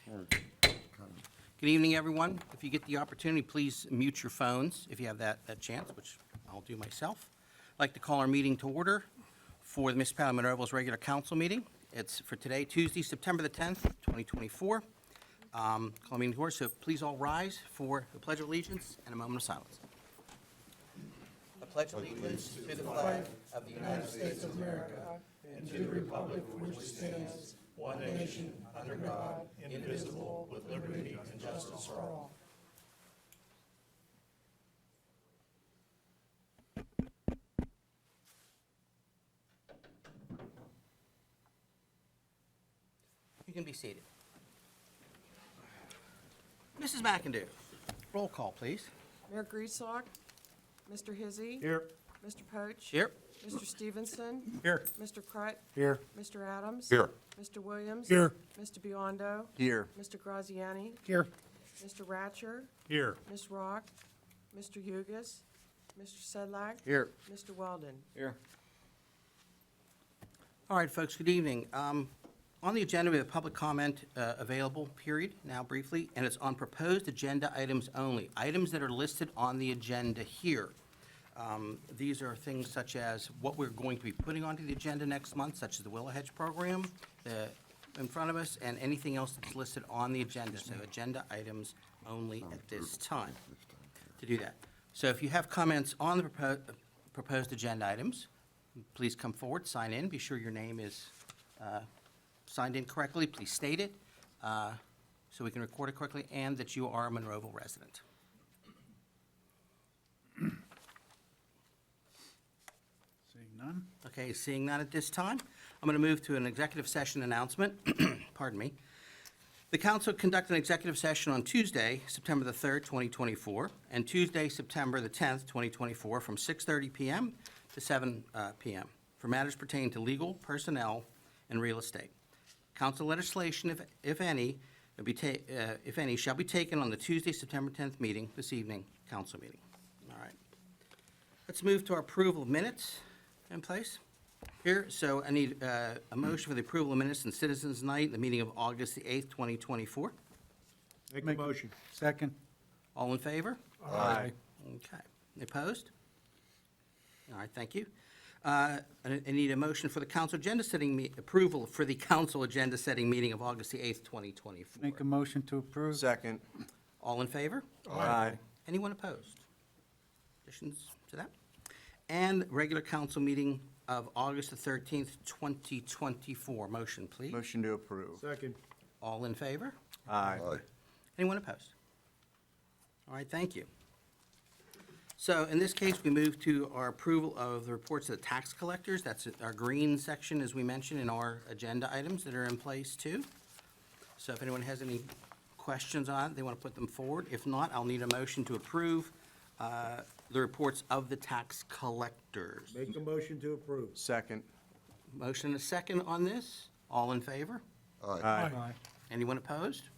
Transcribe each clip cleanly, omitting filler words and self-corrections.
Good evening, everyone. If you get the opportunity, please mute your phones if you have that chance, which I'll do myself. I'd like to call our meeting to order for the Municipality of Monroeville's regular council meeting. It's for today, Tuesday, September the 10th, 2024. Call meeting to order, so please all rise for the Pledge of Allegiance and a moment of silence. I pledge allegiance to the flag of the United States of America and to the republic for which it stands, one nation, under God, indivisible, with liberty and justice for all. You can be seated. Mrs. McIndoe, roll call, please. Mayor Grieslock, Mr. Hizzy. Here. Mr. Poach. Here. Mr. Stevenson. Here. Mr. Crut. Here. Mr. Adams. Here. Mr. Williams. Here. Mr. Biondo. Here. Mr. Graziani. Here. Mr. Ratcher. Here. Ms. Rock. Mr. Hugus. Mr. Sedlak. Here. Mr. Weldon. Here. All right, folks, good evening. On the agenda, we have public comment available, period, now briefly, and it's on proposed agenda items only, items that are listed on the agenda here. These are things such as what we're going to be putting onto the agenda next month, such as the Willow Hedge program in front of us, and anything else that's listed on the agenda. So agenda items only at this time to do that. So if you have comments on the proposed agenda items, please come forward, sign in, be sure your name is signed in correctly. Please state it so we can record it correctly, and that you are a Monroeville resident. Seeing none? Okay, seeing none at this time, I'm going to move to an executive session announcement. Pardon me. The council conducted an executive session on Tuesday, September the 3rd, 2024, and Tuesday, September the 10th, 2024, from 6:30 p.m. to 7 p.m. for matters pertaining to legal, personnel, and real estate. Council legislation, if any, shall be taken on the Tuesday, September 10th meeting, this evening, council meeting. All right. Let's move to our approval of minutes in place here. So I need a motion for the approval of minutes and Citizens Night, the meeting of August the 8th, 2024. Make a motion. Second. All in favor? Aye. Okay. Opposed? All right, thank you. I need a motion for the council agenda setting, approval for the council agenda setting meeting of August the 8th, 2024. Make a motion to approve. Second. All in favor? Aye. Anyone opposed? Additions to that? And regular council meeting of August the 13th, 2024. Motion, please. Motion to approve. Second. All in favor? Aye. Anyone opposed? All right, thank you. So in this case, we move to our approval of the reports of the tax collectors. That's our green section, as we mentioned, in our agenda items that are in place too. So if anyone has any questions on it, they want to put them forward. If not, I'll need a motion to approve the reports of the tax collectors. Make a motion to approve. Second. Motion and a second on this. All in favor? Aye. Anyone opposed?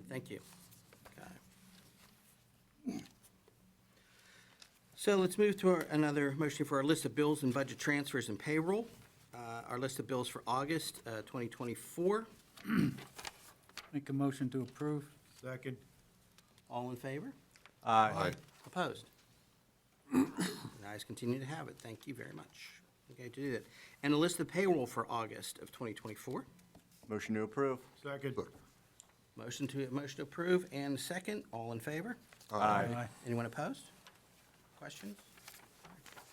Thank you. Okay. So let's move to another motion for our list of bills and budget transfers and payroll. Our list of bills for August 2024. Make a motion to approve. Second. All in favor? Aye. Opposed? The ayes continue to have it. Thank you very much. Okay, to do that. And a list of payroll for August of 2024. Motion to approve. Second. Motion to approve and second. All in favor? Aye. Anyone opposed? Questions?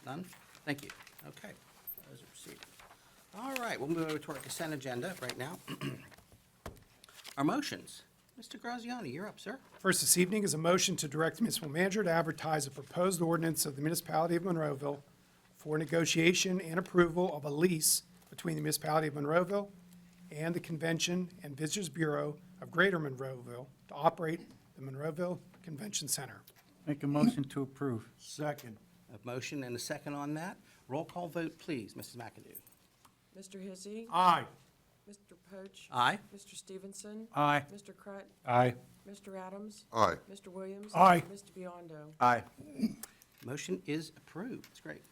None? Thank you. Okay. Those are received. All right, we'll move over to our consent agenda right now. Our motions. Mr. Graziani, you're up, sir. First this evening is a motion to direct the municipal manager to advertise a proposed ordinance of the Municipality of Monroeville for negotiation and approval of a lease between the Municipality of Monroeville and the Convention and Visitors Bureau of Greater Monroeville to operate the Monroeville Convention Center. Make a motion to approve. Second. A motion and a second on that. Roll call vote, please. Mrs. McAdoo. Mr. Hizzy. Aye. Mr. Poach. Aye. Mr. Stevenson. Aye. Mr. Crut. Aye. Mr. Adams. Aye. Mr. Williams. Aye. Mr. Biondo. Aye. Motion is approved. That's great.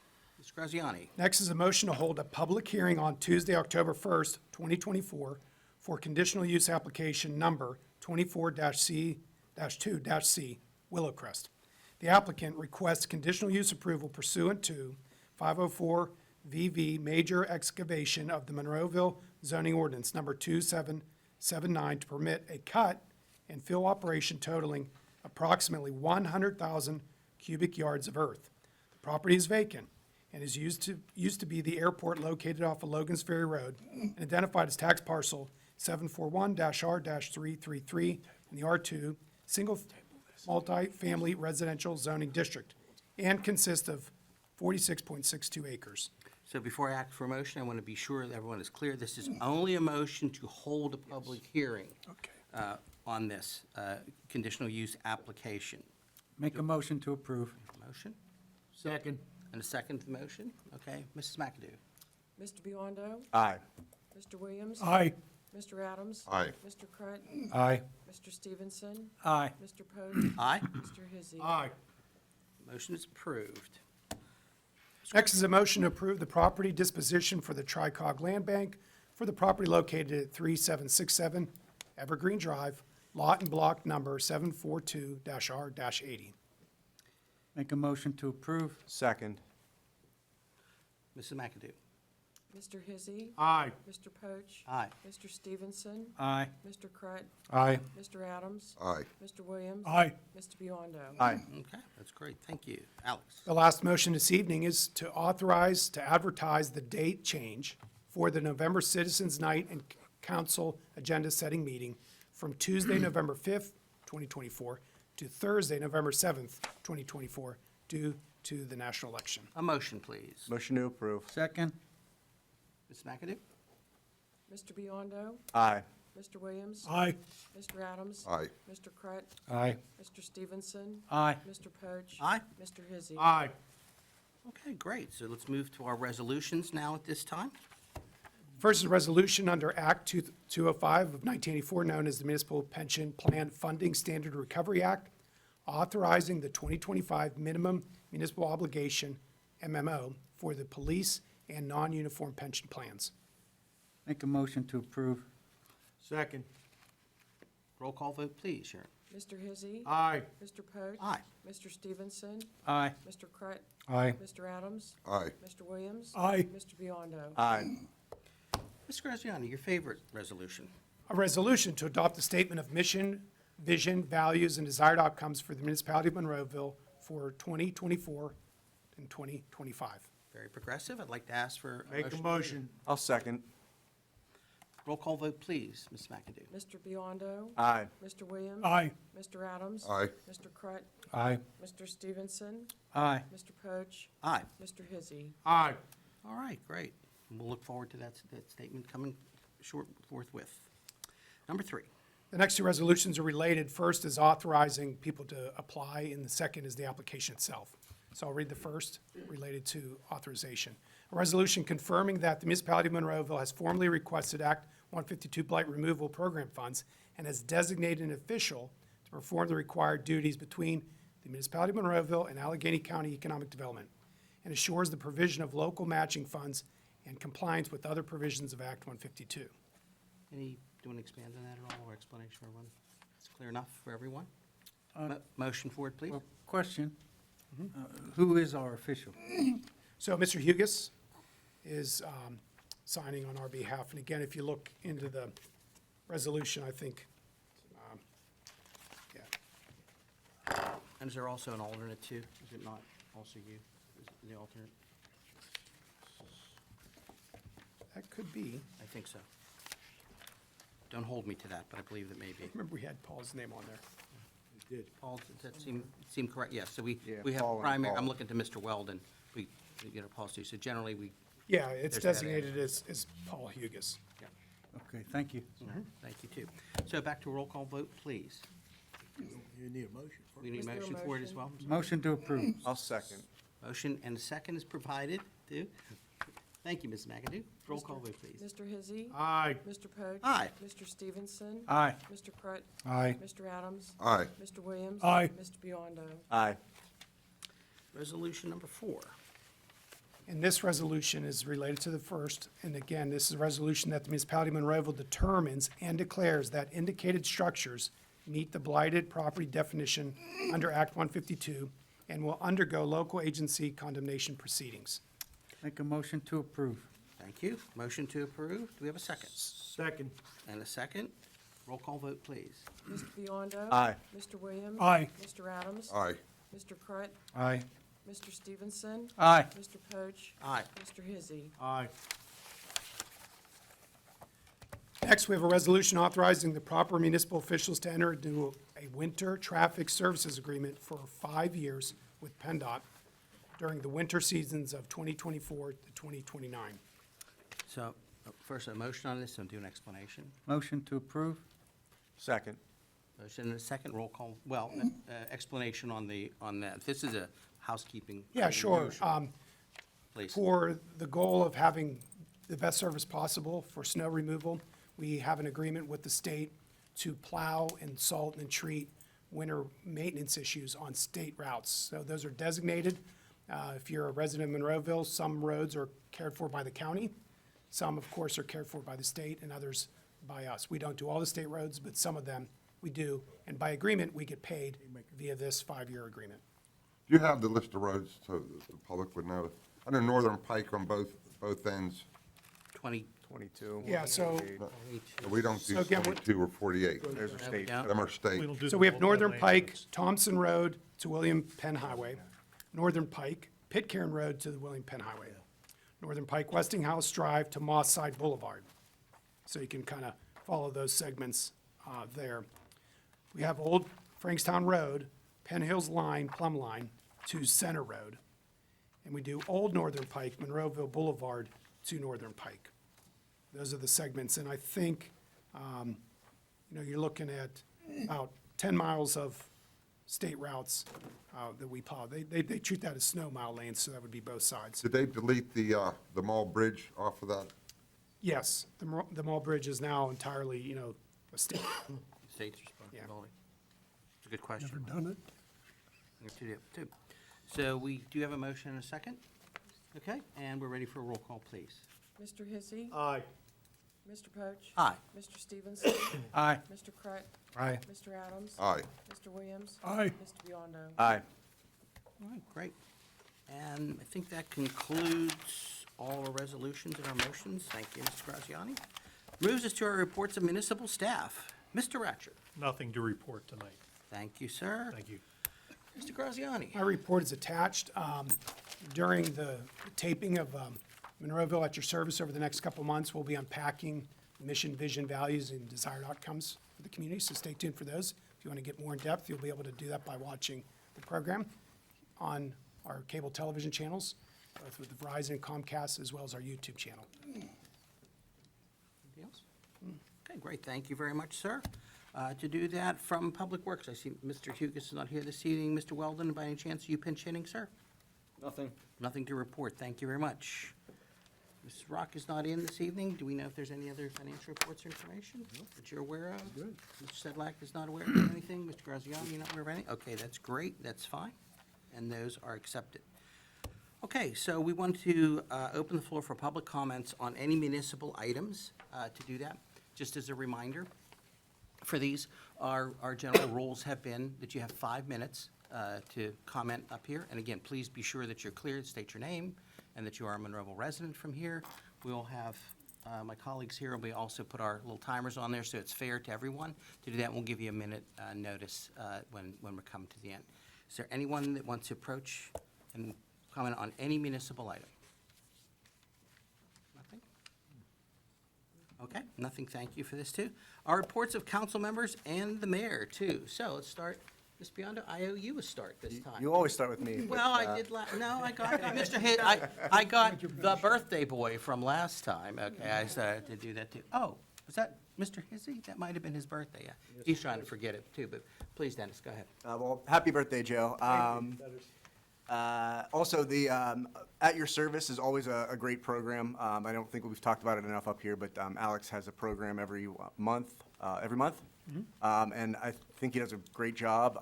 Mr. Graziani. Next is a motion to hold a public hearing on Tuesday, October 1st, 2024, for conditional use application number 24-C-2-C, Willowcrest. The applicant requests conditional use approval pursuant to 504 VV Major Excavation of the Monroeville Zoning Ordinance Number 2779 to permit a cut and fill operation totaling approximately 100,000 cubic yards of earth. The property is vacant and is used to be the airport located off of Logan's Ferry Road and identified as tax parcel 741-R-333 in the R2 Single Multi-Family Residential Zoning District and consists of 46.62 acres. So before I act for a motion, I want to be sure that everyone is clear. This is only a motion to hold a public hearing on this conditional use application. Make a motion to approve. Motion? Second. And a second to the motion? Okay, Mrs. McAdoo? Mr. Biondo? Aye. Mr. Williams? Aye. Mr. Adams? Aye. Mr. Crut? Aye. Mr. Stevenson? Aye. Mr. Poe? Aye. Mr. Hizzy? Motion is approved. Next is a motion to approve the property disposition for the Tricog Land Bank for the property located at 3767 Evergreen Drive, lot and block number 742-R-80. Make a motion to approve. Second. Mrs. McAdoo? Mr. Hizzy? Aye. Mr. Poach? Aye. Mr. Stevenson? Aye. Mr. Crut? Aye. Mr. Adams? Aye. Mr. Williams? Aye. Mr. Biondo? Aye. Okay, that's great. Thank you. Alex? The last motion this evening is to authorize to advertise the date change for the November Citizens Night and Council Agenda Setting Meeting from Tuesday, November 5th, 2024, to Thursday, November 7th, 2024, due to the national election. A motion, please. Motion to approve. Second. Mrs. McAdoo? Mr. Biondo? Aye. Mr. Williams? Aye. Mr. Adams? Aye. Mr. Crut? Aye. Mr. Stevenson? Aye. Mr. Poach? Aye. Mr. Hizzy? Aye. Okay, great. So let's move to our resolutions now at this time. First is a resolution under Act 205 of 1984, known as the Municipal Pension Plan Funding Standard Recovery Act, authorizing the 2025 minimum municipal obligation, MMO, for the police and non-uniform pension plans. Make a motion to approve. Second. Roll call vote, please, Sharon. Mr. Hizzy? Aye. Mr. Poach? Aye. Mr. Stevenson? Aye. Mr. Crut? Aye. Mr. Adams? Aye. Mr. Williams? Aye. Mr. Biondo? Aye. Mr. Graziano, your favorite resolution. A resolution to adopt a statement of mission, vision, values, and desired outcomes for the municipality of Monroeville for 2024 and 2025. Very progressive. I'd like to ask for a Make a motion. motion. I'll second. Roll call vote, please, Ms. McAdoo. Mr. Biondo? Aye. Mr. Williams? Aye. Mr. Adams? Aye. Mr. Crut? Aye. Mr. Stevenson? Aye. Mr. Poach? Aye. Mr. Hizzy? Aye. All right, great. We'll look forward to that statement coming forthwith. Number 3. The next two resolutions are related. First is authorizing people to apply, and the second is the application itself. So I'll read the first, related to authorization. A resolution confirming that the municipality of Monroeville has formally requested Act 152 blight removal program funds and has designated an official to perform the required duties between the municipality of Monroeville and Allegheny County Economic Development, and assures the provision of local matching funds and compliance with other provisions of Act 152. Do you want to expand on that at all, or explanation for everyone? It's clear enough for everyone? Uh, Motion for it, please. Well, question. Who is our official? So Mr. Hugus is signing on our behalf. And again, if you look into the resolution, I think, yeah. And is there also an alternate too? Is it not also you, is the alternate? That could be. I think so. Don't hold me to that, but I believe it may be. Remember, we had Paul's name on there. Paul, does that seem correct? Yes, so we Yeah, have Paul and primary, I'm Paul. looking to Mr. Weldon, we get a policy, so generally we, Yeah, it's There's that designated as Paul Hugus. Okay, thank you. thank you too. So back to a roll call vote, please. You need a motion for We need a Is there a motion for it as well? Motion to approve. I'll second. Motion and a second is provided, too. Thank you, Ms. McAdoo. Roll call vote, please. Mr. Hizzy? Aye. Mr. Poach? Aye. Mr. Stevenson? Aye. Mr. Crut? Aye. Mr. Adams? Aye. Mr. Williams? Aye. Mr. Biondo? Aye. Resolution number 4. And this resolution is related to the first. And again, this is a resolution that the municipality of Monroeville determines and declares that indicated structures meet the blighted property definition under Act 152 and will undergo local agency condemnation proceedings. Make a motion to approve. Thank you. Motion to approve. Do we have a second? Second. And a second. Roll call vote, please. Mr. Biondo? Aye. Mr. Williams? Aye. Mr. Adams? Aye. Mr. Crut? Aye. Mr. Stevenson? Aye. Mr. Poach? Aye. Mr. Hizzy? Aye. Next, we have a resolution authorizing the proper municipal officials to enter into a winter traffic services agreement for 5 years with PennDOT during the winter seasons of 2024 to 2029. So, first a motion on this, and do an explanation. Motion to approve. Second. Motion and a second, roll call, well, explanation on that. This is a housekeeping. Yeah, sure. motion, Please. For the goal of having the best service possible for snow removal, we have an agreement with the state to plow and salt and treat winter maintenance issues on state routes. So those are designated. If you're a resident of Monroeville, some roads are cared for by the county. Some, of course, are cared for by the state and others by us. We don't do all the state roads, but some of them we do. And by agreement, we get paid via this 5-year agreement. Do you have the list of roads so that the public would know? I know Northern Pike on both ends. 20. 22. Yeah, so, We don't do So again, what- 22 or 48. There's a state. Yeah. Them are state. so we have Northern Pike, Thompson Road to William Penn Highway, Northern Pike, Pitcairn Road to the William Penn Highway, Northern Pike, Westinghouse Drive to Moss Side Boulevard. So you can kind of follow those segments there. We have Old Frankstown Road, Penn Hills Line, Plum Line to Center Road. And we do Old Northern Pike, Monroeville Boulevard to Northern Pike. Those are the segments, and I think, you're looking at about 10 miles of state routes that we plow. They treat that as snow mile lanes, so that would be both sides. Did they delete the Mall Bridge off of that? Yes, the Mall Bridge is now entirely, a state. State's responsibility. It's a good question. Never done it. Too. So we do have a motion and a second? Okay, and we're ready for a roll call, please. Mr. Hizzy? Aye. Mr. Poach? Aye. Mr. Stevenson? Aye. Mr. Crut? Aye. Mr. Adams? Aye. Mr. Williams? Aye. Mr. Biondo? Aye. All right, great. And I think that concludes all our resolutions and our motions. Thank you, Mr. Graziani. Moves us to our reports of municipal staff. Mr. Ratcher. Nothing to report tonight. Thank you, sir. Thank you. Mr. Graziani. My report is attached. During the taping of Monroeville at Your Service over the next couple of months, we'll be unpacking mission, vision, values, and desired outcomes for the community, so stay tuned for those. If you want to get more in depth, you'll be able to do that by watching the program on our cable television channels, both with Verizon and Comcast, as well as our YouTube channel. Anything else? Okay, great. Thank you very much, sir. To do that from Public Works, I see Mr. Hugus is not here this evening. Mr. Weldon, by any chance, you pinch hitting, sir? Nothing. Nothing to report. Thank you very much. Mrs. Rock is not in this evening. Do we know if there's any other financial reports or information that you're aware of? Good. Mr. Sedlak is not aware of anything. Mr. Graziani, you're not aware of anything? Okay, that's great. That's fine. And those are accepted. Okay, so we want to open the floor for public comments on any municipal items. To do that, just as a reminder, for these, our general rules have been that you have 5 minutes to comment up here. And again, please be sure that you're clear, state your name, and that you are a Monroeville resident from here. We'll have, my colleagues here will be also put our little timers on there so it's fair to everyone. To do that, we'll give you a minute notice when we come to the end. Is there anyone that wants to approach and comment on any municipal item? Nothing? Okay, nothing. Thank you for this, too. Our reports of council members and the mayor, too. So let's start. Ms. Biondo, I owe you a start this time. You always start with me. Well, I did no, I got Mr. Hitt, I got the birthday boy from last time. Okay, I started to do that, too. Oh, was that Mr. Hizzy? That might have been his birthday, yeah. He's trying to forget it, too, but please, Dennis, go ahead. Well, happy birthday, Joe. Also, the At Your Service is always a great program. I don't think we've talked about it enough up here, but Alex has a program every month. And I think he does a great job.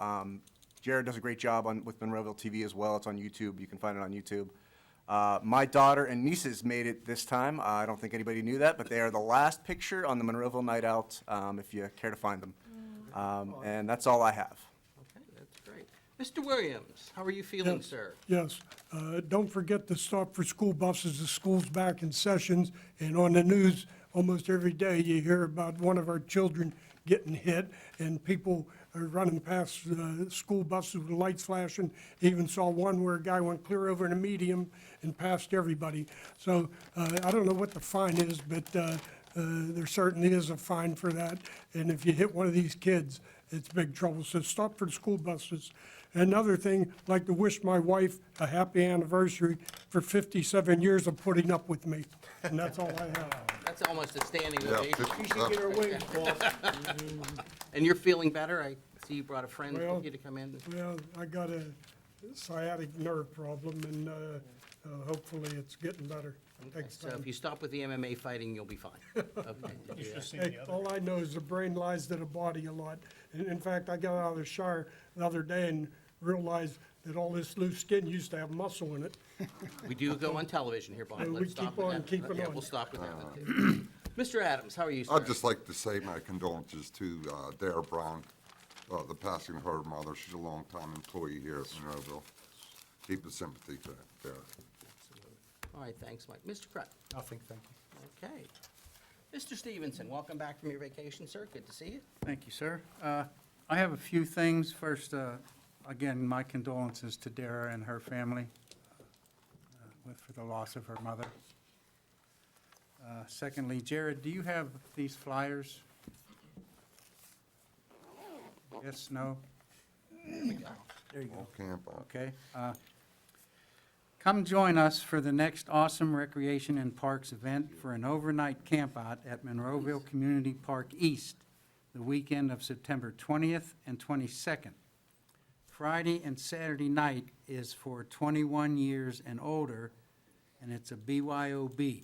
Jared does a great job with Monroeville TV as well. It's on YouTube. You can find it on YouTube. My daughter and nieces made it this time. I don't think anybody knew that, but they are the last picture on the Monroeville Night Out, if you care to find them. And that's all I have. Okay, that's great. Mr. Williams, how are you feeling, sir? Yes. Don't forget to stop for school buses. The school's back in sessions, and on the news, almost every day, you hear about one of our children getting hit, and people are running past school buses with lights flashing. Even saw one where a guy went clear over in a medium and passed everybody. So I don't know what the fine is, but there certainly is a fine for that. And if you hit one of these kids, it's big trouble. So stop for the school buses. Another thing, I'd like to wish my wife a happy anniversary for 57 years of putting up with me. And that's all I have. That's almost a standing Yeah, ovation. You should get her wings, boss. And you're feeling better? I see you brought a friend Well- with you to come in. Well, I got a sciatic nerve problem, and hopefully it's getting better next So time. if you stop with the MMA fighting, you'll be fine. Okay. did you, Hey, all I know is the brain lies to the body a lot. In fact, I got out of the shower the other day and realized that all this loose skin used to have muscle in it. We do go on television here, Bob. Yeah, we Let's stop keep with on that. keeping Yeah, on. we'll stop with that. Mr. Adams, how are you, sir? I'd just like to say my condolences to Dara Brown, the passing of her mother. She's a longtime employee here at Monroeville. Deep sympathy to Dara. All right, thanks, Mike. Mr. Crut? Nothing, thank you. Okay. Mr. Stevenson, welcome back from your vacation, sir. Good to see you. Thank you, sir. I have a few things. First, again, my condolences to Dara and her family for the loss of her mother. Secondly, Jared, do you have these flyers? Yes, no? All camp on. Okay. Come join us for the next awesome Recreation and Parks event for an overnight campout at Monroeville Community Park East, the weekend of September 20th and 22nd. Friday and Saturday night is for 21 years and older, and it's a BYOB.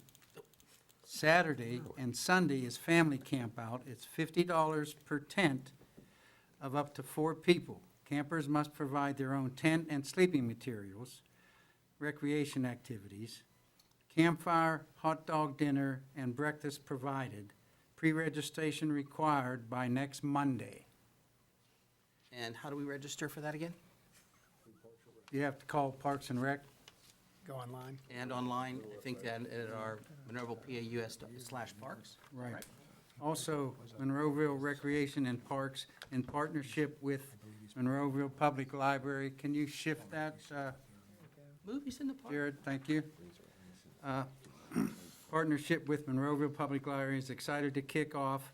Saturday and Sunday is family campout. It's $50 per tent of up to 4 people. Campers must provide their own tent and sleeping materials, recreation activities, campfire, hot dog dinner, and breakfast provided. Pre-registration required by next Monday. And how do we register for that again? You have to call Parks and Rec. Go online. And online, I think that at our Monroeville PAUS/parks. Right. Also, Monroeville Recreation and Parks in partnership with Monroeville Public Library. Can you shift that, Movies in the park. Jared? Thank you. Partnership with Monroeville Public Library is excited to kick off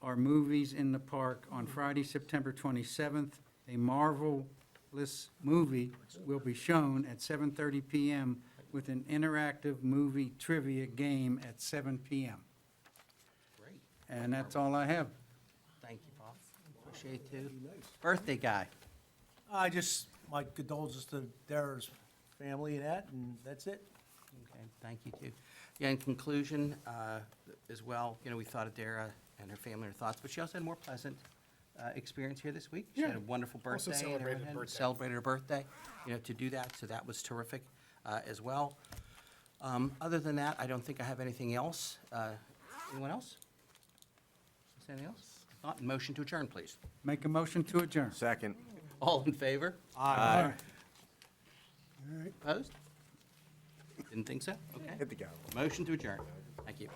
our Movies in the Park on Friday, September 27th. A marvelous movie will be shown at 7:30 PM with an interactive movie trivia game at 7 PM. Great. And that's all I have. Thank you, Bob. Appreciate it, too. Birthday guy. My condolences to Dara's family and that, and that's it. Okay, thank you, too. Yeah, in conclusion, as well, we thought of Dara and her family, her thoughts, but she also had a more pleasant experience here this week. She had a wonderful birthday. and celebrated everything, birthday. Celebrated her birthday, to do that, so that was terrific as well. Other than that, I don't think I have anything else. Anyone else? Is there anything else? If not, motion to adjourn, please. Make a motion to adjourn. Second. All in favor? Aye. Opposed? Didn't think so? Okay. Hit the gavel. Motion to adjourn. Thank you.